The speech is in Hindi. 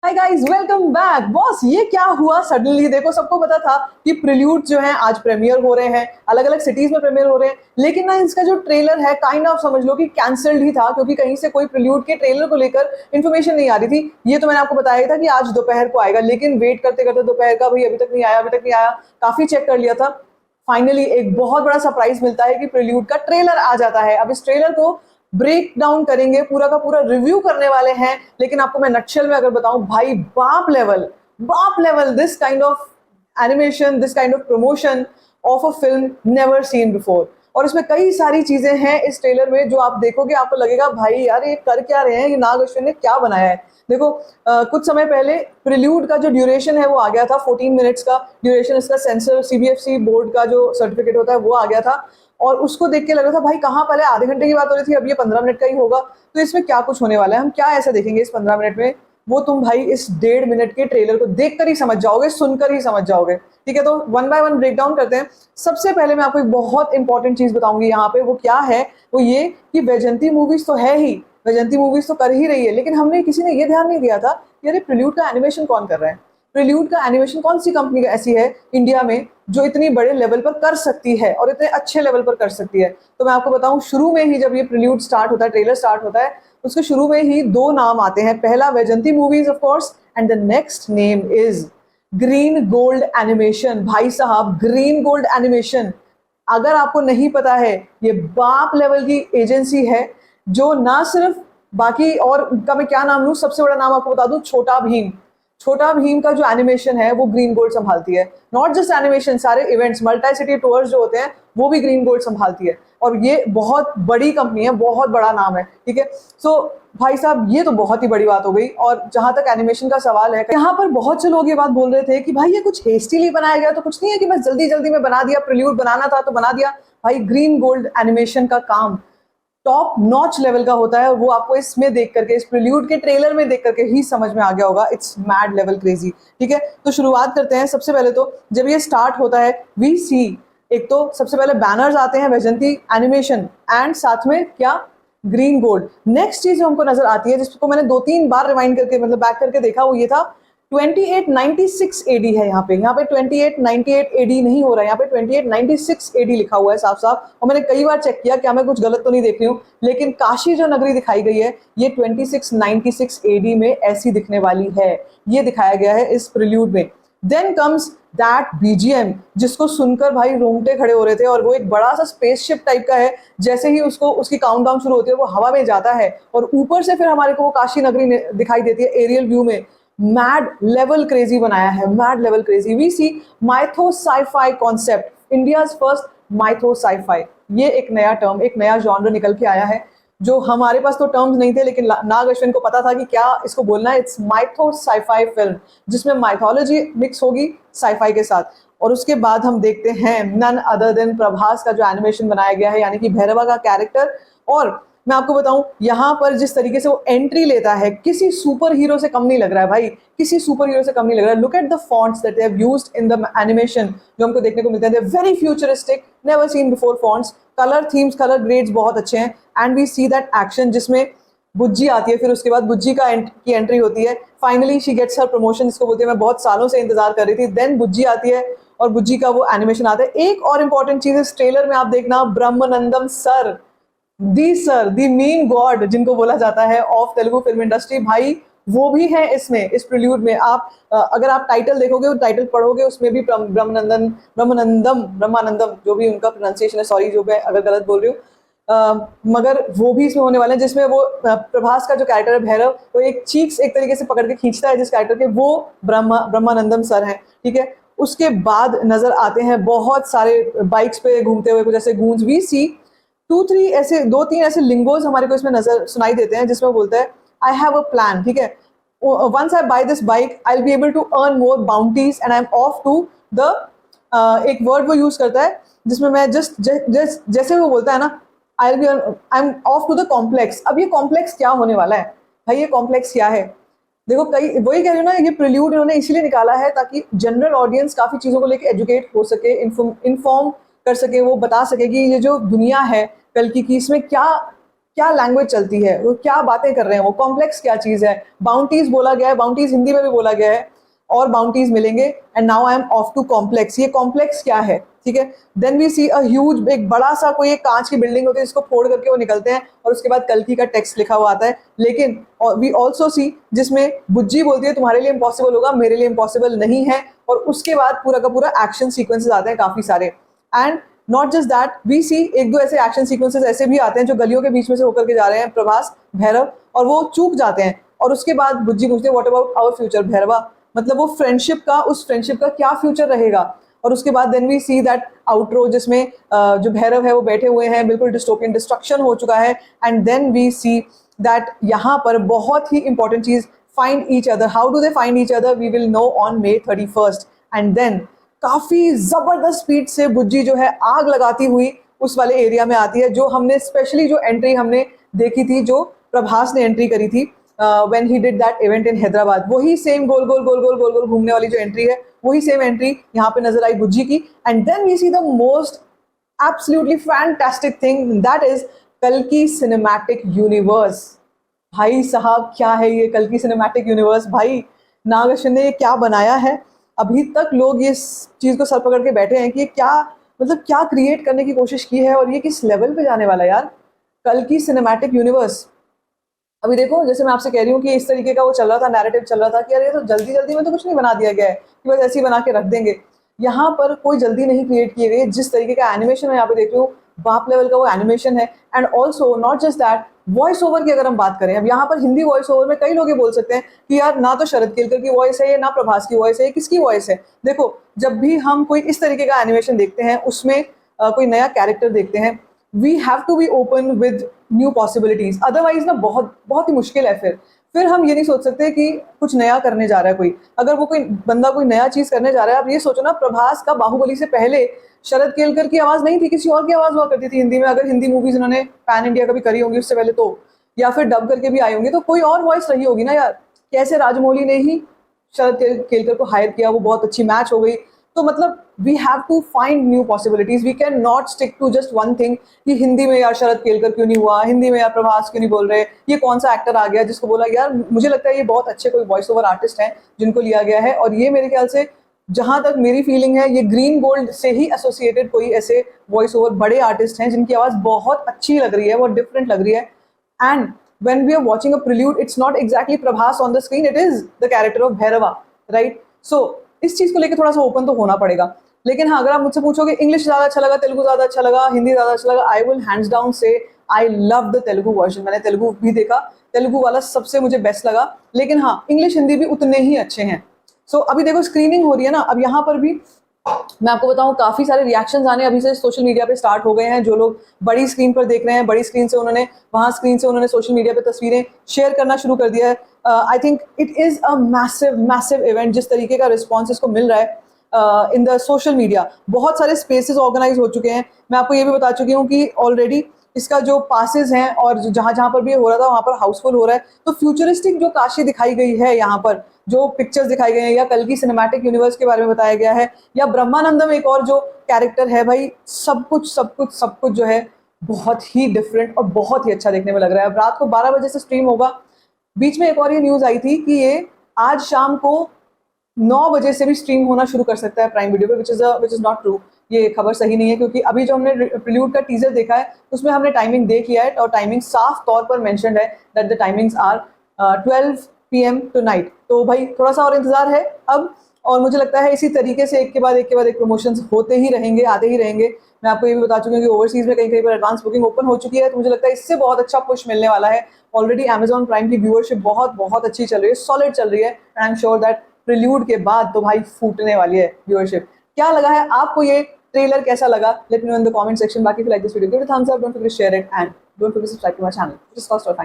Hi guys, welcome back. Boss, ये क्या हुआ सडनली? देखो, सबको पता था कि प्रील्यूड जो है आज प्रीमियर हो रहे हैं, अलग अलग सिटीज में प्रीमियर हो रहे हैं, लेकिन ना इसका जो ट्रेलर है काइंड ऑफ समझ लो कि कैंसल्ड ही था, क्योंकि कहीं से कोई प्रील्यूड के ट्रेलर को लेकर इन्फॉर्मेशन नहीं आ रही थी। ये तो मैंने आपको बताया था कि आज दोपहर को आएगा, लेकिन वेट करते करते दोपहर का भाई अभी तक नहीं आया, अभी तक नहीं आया। काफी चेक कर लिया था। फाइनली एक बहुत बड़ा सरप्राइज मिलता है कि प्रील्यूड का ट्रेलर आ जाता है। अब इस ट्रेलर को ब्रेक डाउन करेंगे, पूरा का पूरा रिव्यू करने वाले हैं। लेकिन आपको मैं नक्शल में अगर बताऊं, भाई बाप level this kind of animation, this kind of promotion of a film never seen before. और इसमें कई सारी चीजें हैं इस ट्रेलर में जो आप देखोगे आपको लगेगा भाई यार ये कर क्या रहे हैं, ये नाग अश्विन ने क्या बनाया है। देखो, कुछ समय पहले प्रील्यूड का जो ड्यूरेशन है वो आ गया था, 14 मिनट्स का ड्यूरेशन। इसका सेंसर सीबीएफसी बोर्ड का जो सर्टिफिकेट होता है वो आ गया था, और उसको देख के लग रहा था भाई कहाँ पहले आधे घंटे की बात हो रही थी, अब ये 15 मिनट का ही होगा। तो इसमें क्या कुछ होने वाला है, हम क्या ऐसा देखेंगे इस 15 मिनट में, वो तुम भाई इस 1.5 मिनट के ट्रेलर को देखकर ही समझ जाओगे, सुनकर ही समझ जाओगे। ठीक है, तो one by one break down करते हैं। सबसे पहले मैं आपको एक बहुत इंपॉर्टेंट चीज बताऊंगी यहाँ पे, वो क्या है, वो ये कि वैजंती मूवीज तो है ही, वैजंती मूवीज तो कर ही रही है, लेकिन हमने किसी ने ये ध्यान नहीं दिया था कि अरे प्रील्यूड का एनिमेशन कौन कर रहा है। प्रील्यूड का एनिमेशन कौन सी कंपनी ऐसी है इंडिया में जो इतनी बड़े लेवल पर कर सकती है और इतने अच्छे लेवल पर कर सकती है। तो मैं आपको बताऊं, शुरू में ही जब ये प्रील्यूड स्टार्ट होता है, ट्रेलर स्टार्ट होता है, उसके शुरू में ही दो नाम आते हैं। पहला Vyjayanthi Movies of course, and the next name is Green Gold Animation. भाई साहब, ग्रीन गोल्ड एनिमेशन, अगर आपको नहीं पता है, ये बाप लेवल की एजेंसी है जो ना सिर्फ बाकी, और का मैं क्या नाम लूं, सबसे बड़ा नाम आपको बता दूं, छोटा भीम। छोटा भीम का जो एनिमेशन है वो ग्रीन गोल्ड संभालती है। नॉट जस्ट एनिमेशन, सारे इवेंट्स, मल्टी सिटी टूर्स जो होते हैं वो भी ग्रीन गोल्ड संभालती है। और ये बहुत बड़ी कंपनी है, बहुत बड़ा नाम है। ठीक है, सो भाई साहब, ये तो बहुत ही बड़ी बात हो गई। और जहां तक एनिमेशन का सवाल है, यहाँ पर बहुत से लोग ये बात बोल रहे थे कि भाई ये कुछ हेस्टीली बनाया गया, तो कुछ नहीं है कि बस जल्दी जल्दी में बना दिया, प्रील्यूड बनाना था तो बना दिया। भाई ग्रीन गोल्ड एनिमेशन का काम टॉप नॉच लेवल का होता है, और वो आपको इसमें देख करके, इस प्रील्यूड के ट्रेलर में देख करके ही समझ में आ गया होगा। It's mad level crazy. ठीक है, तो शुरुआत करते हैं। सबसे पहले तो जब ये स्टार्ट होता है, वी सी, एक तो सबसे पहले बैनर्स आते हैं वैजंती एनिमेशन, एंड साथ में क्या, ग्रीन गोल्ड। नेक्स्ट चीज जो हमको नजर आती है, जिसको मैंने 2-3 बार रिवाइंड करके, मतलब बैक करके देखा, वो ये था 2896 एडी है। यहाँ पे 2898 एडी नहीं हो रहा है, यहाँ पे 2896 एडी लिखा हुआ है साफ साफ। और मैंने कई बार चेक किया क्या मैं कुछ गलत तो नहीं देख रही हूँ, लेकिन काशी जो नगरी दिखाई गई है ये 2696 एडी में ऐसी दिखने वाली है। ये दिखाया गया है इस प्रील्यूड में। देन कम्स दैट बीजीएम, जिसको सुनकर भाई रोंगटे खड़े हो रहे थे, और वो एक बड़ा सा स्पेसशिप टाइप का है। जैसे ही उसको, उसकी काउंटडाउन शुरू होती है, वो हवा में जाता है और ऊपर से फिर हमारे को वो काशी नगरी दिखाई देती है एरियल व्यू में। मैड लेवल क्रेजी बनाया है, mad level crazy. We see mytho sci-fi concept, India's first mytho sci-fi. ये एक नया टर्म, एक नया जॉनर निकल के आया है, जो हमारे पास तो टर्म्स नहीं थे, लेकिन नाग अश्विन को पता था कि क्या इसको बोलना है। इट्स माइथो साइफाई फिल्म, जिसमें माइथोलॉजी मिक्स होगी साइफाई के साथ। और उसके बाद हम देखते हैं नन अदर देन प्रभास का जो एनिमेशन बनाया गया है, यानी कि भैरवा का कैरेक्टर। और मैं आपको बताऊं, यहाँ पर जिस तरीके से वो एंट्री लेता है, किसी सुपर हीरो से कम नहीं लग रहा है भाई, किसी सुपर हीरो से कम नहीं लग रहा है। Look at the fonts that they have used in the animation, जो हमको देखने को मिलते हैं, they very futuristic, never seen before fonts. Colour themes, colour grades बहुत अच्छे हैं। And we see that action, जिसमें बुज्जी आती है, फिर उसके बाद बुज्जी की एंट्री होती है। Finally she gets her promotion, इसको बोलती है, मैं बहुत सालों से इंतजार कर रही थी। देन बुज्जी आती है और बुज्जी का वो एनिमेशन आता है। एक और इंपॉर्टेंट चीज इस ट्रेलर में आप देखना, ब्रह्मानंदम सर, दी मीन गॉड जिनको बोला जाता है ऑफ तेलुगु फिल्म इंडस्ट्री, भाई वो भी है इसमें, इस प्रील्यूड में। आप अगर आप टाइटल देखोगे, टाइटल पढ़ोगे, उसमें भी ब्रह्मानंदम जो भी उनका प्रोनाउंसिएशन है, सॉरी जो मैं अगर गलत बोल रही हूँ, मगर वो भी इसमें होने वाले हैं। जिसमें वो प्रभास का जो कैरेक्टर है भैरव, वो एक चीक्स एक तरीके से पकड़ के खींचता है जिस कैरेक्टर के, वो ब्रह्मानंदम सर हैं। ठीक है, उसके बाद नजर आते हैं बहुत सारे बाइक्स पे घूमते हुए कुछ ऐसे गूंज। वी सी 2-3 ऐसे लिंगोज हमारे को इसमें नजर सुनाई देते हैं, जिसमें बोलता है आई हैव अ प्लान। ठीक है, once I buy this bike I will be able to earn more bounties and I am off to the, एक वर्ड वो यूज करता है जिसमें मैं जैसे वो बोलता है ना, I am off to the complex. अब ये कॉम्प्लेक्स क्या होने वाला है भाई, ये कॉम्प्लेक्स क्या है? देखो, कई वही कह रही हूँ ना, ये प्रील्यूड इन्होंने इसीलिए निकाला है ताकि जनरल ऑडियंस काफी चीजों को लेकर एजुकेट हो सके, इन्फॉर्म कर सके, वो बता सके कि ये जो दुनिया है कल की इसमें क्या क्या लैंग्वेज चलती है, वो क्या बातें कर रहे हैं, वो कॉम्प्लेक्स क्या चीज़ है। बाउंटीज बोला गया है, बाउंटीज हिंदी में भी बोला गया है, और बाउंटीज मिलेंगे। And now I am off to complex, ये कॉम्प्लेक्स क्या है, ठीक है। Then we see a huge, एक बड़ा सा कोई एक कांच की बिल्डिंग होती है जिसको फोड़ करके वो निकलते हैं, और उसके बाद कल्कि का टेक्स्ट लिखा हुआ आता है। लेकिन वी ऑल्सो सी जिसमें बुज्जी बोलती है तुम्हारे लिए इम्पॉसिबल होगा, मेरे लिए इम्पॉसिबल नहीं है, और उसके बाद पूरा का पूरा एक्शन सीक्वेंसेस आते हैं काफी सारे। And not just that, we see एक दो ऐसे एक्शन सीक्वेंसेस ऐसे भी आते हैं जो गलियों के बीच में से होकर के जा रहे हैं प्रभास, भैरव, और वो चूक जाते हैं, और उसके बाद बुज्जी पूछते हैं what about our future Bhairahawa, मतलब वो फ्रेंडशिप का, उस फ्रेंडशिप का क्या फ्यूचर रहेगा। और उसके बाद then we see that outro जिसमें जो भैरव है वो बैठे हुए हैं, बिल्कुल डिस्टोपियन डिस्ट्रक्शन हो चुका है। And then we see that यहाँ पर बहुत ही इंपॉर्टेंट चीज, find each other. How do they find each other, we will know on May 31st। And then काफी जबरदस्त स्पीड से बुज्जी जो है आग लगाती हुई उस वाले एरिया में आती है, जो हमने स्पेशली जो एंट्री हमने देखी थी, जो प्रभास ने एंट्री करी थी when he did that event in Hyderabad, वही सेम गोल गोल गोल गोल गोल गोल घूमने वाली जो एंट्री है, वही सेम एंट्री यहाँ पे नजर आई बुज्जी की। And then we see the most absolutely fantastic thing, that is कल्कि सिनेमैटिक यूनिवर्स। भाई साहब क्या है ये कल्कि सिनेमैटिक यूनिवर्स, भाई नाग अश्विन ने ये क्या बनाया है। अभी तक लोग इस चीज को सर पकड़ के बैठे हैं कि ये क्या, मतलब क्या क्रिएट करने की कोशिश की है, और ये किस लेवल पे जाने वाला है यार, कल्कि सिनेमैटिक यूनिवर्स। अभी देखो जैसे मैं आपसे कह रही हूँ कि इस तरीके का वो चल रहा था, नैरेटिव चल रहा था कि अरे ये तो जल्दी जल्दी में तो कुछ नहीं बना दिया गया है कि बस ऐसे ही बना के रख देंगे। यहाँ पर कोई जल्दी नहीं क्रिएट किए गए, जिस तरीके का एनिमेशन मैं यहाँ पे देख रही हूँ, बाप लेवल का वो एनिमेशन है। And also not just that, voice over की अगर हम बात करें, अब यहाँ पर हिंदी वॉइस ओवर में कई लोग ये बोल सकते हैं कि यार ना तो शरद केलकर की वॉइस है, ये ना प्रभास की वॉइस है, ये किसकी वॉइस है। देखो जब भी हम कोई इस तरीके का एनिमेशन देखते हैं, उसमें कोई नया कैरेक्टर देखते हैं, we have to be open with new possibilities, otherwise ना बहुत बहुत ही मुश्किल है। फिर हम ये नहीं सोच सकते कि कुछ नया करने जा रहा है कोई, अगर वो कोई बंदा कोई नया चीज करने जा रहा है। आप ये सोचो ना, प्रभास का बाहुबली से पहले शरद केलकर की आवाज नहीं थी, किसी और की आवाज हुआ करती थी हिंदी में, अगर हिंदी मूवीज उन्होंने पैन इंडिया कभी करी होंगी उससे पहले तो, या फिर डब करके भी आई होंगी, तो कोई और वॉइस रही होगी ना यार। कैसे राजमौली ने ही शरद केलकर को हायर किया, वो बहुत अच्छी मैच हो गई। तो मतलब we have to find new possibilities, we can not stick to just one thing कि हिंदी में यार शरद केलकर क्यों नहीं हुआ, हिंदी में यार प्रभास क्यों नहीं बोल रहे, ये कौन सा एक्टर आ गया जिसको बोला यार। मुझे लगता है ये बहुत अच्छे कोई वॉइस ओवर आर्टिस्ट हैं जिनको लिया गया है, और ये मेरे ख्याल से जहां तक मेरी फीलिंग है, ये ग्रीन गोल्ड से ही एसोसिएटेड कोई ऐसे वॉइस ओवर बड़े आर्टिस्ट हैं जिनकी आवाज बहुत अच्छी लग रही है, बहुत डिफरेंट लग रही है। And when we are watching a prelude, it's not exactly Prabhas on the screen, it is the character of Bhairava, right? So इस चीज को लेकर थोड़ा सा ओपन तो होना पड़ेगा। लेकिन हाँ, अगर आप मुझसे पूछोगे इंग्लिश ज्यादा अच्छा लगा, तेलुगु ज्यादा अच्छा लगा, हिंदी ज्यादा अच्छा लगा, आई विल हैंड्स डाउन से I love the Telugu version. मैंने तेलुगु भी देखा, तेलुगु वाला सबसे मुझे बेस्ट लगा। लेकिन हाँ, इंग्लिश हिंदी भी उतने ही अच्छे हैं। सो अभी देखो स्क्रीनिंग हो रही है ना, अब यहाँ पर भी मैं आपको बताऊं काफी सारे रिएक्शंस आने अभी से सोशल मीडिया पे स्टार्ट हो गए हैं। जो लोग बड़ी स्क्रीन पर देख रहे हैं, बड़ी स्क्रीन से उन्होंने वहां स्क्रीन से उन्होंने सोशल मीडिया पे तस्वीरें शेयर करना शुरू कर दिया है। I think it is a massive massive event, जिस तरीके का रिस्पॉन्स इसको मिल रहा है इन द सोशल मीडिया। बहुत सारे स्पेसेस ऑर्गेनाइज हो चुके हैं। मैं आपको ये भी बता चुकी हूँ कि ऑलरेडी इसका जो पासेस हैं और जहां जहां पर भी हो रहा था वहां पर हाउसफुल हो रहा है। तो फ्यूचरिस्टिक जो काशी दिखाई गई है, यहाँ पर जो पिक्चर्स दिखाई गई हैं, या कल्कि सिनेमैटिक यूनिवर्स के बारे में बताया गया है, या ब्रह्मानंदम एक और जो कैरेक्टर है, भाई सब कुछ सब कुछ सब कुछ जो है बहुत ही डिफरेंट और बहुत ही अच्छा देखने में लग रहा है। अब रात को 12 बजे से स्ट्रीम होगा। बीच में एक और ये न्यूज आई थी कि ये आज शाम को 9 बजे से भी स्ट्रीम होना शुरू कर सकता है प्राइम वीडियो पे, विच इज नॉट ट्रू। ये खबर सही नहीं है, क्योंकि अभी जो हमने प्रील्यूड का टीजर देखा है उसमें हमने टाइमिंग देख लिया है, और टाइमिंग साफ तौर पर मेंशन्ड है that the timings are 12 PM to night. तो भाई थोड़ा सा और इंतजार है अब, और मुझे लगता है इसी तरीके से एक के बाद एक प्रमोशंस होते ही रहेंगे, आते ही रहेंगे। मैं आपको ये भी बता चुकी हूँ कि ओवरसीज में कहीं कहीं पर एडवांस बुकिंग ओपन हो चुकी है, तो मुझे लगता है इससे बहुत अच्छा पुश मिलने वाला है। ऑलरेडी अमेजॉन प्राइम की व्यूअरशिप बहुत बहुत अच्छी चल रही है, सॉलिड चल रही है, and I am sure that prelude के बाद तो भाई फूटने वाली है व्यूअरशिप। क्या लगा है आपको, ये ट्रेलर कैसा लगा, let me know in the comment section. बाकी like this video, give it a thumbs up, don't forget to share it, and don't forget to subscribe to my channel. Just cost और थैंक्स।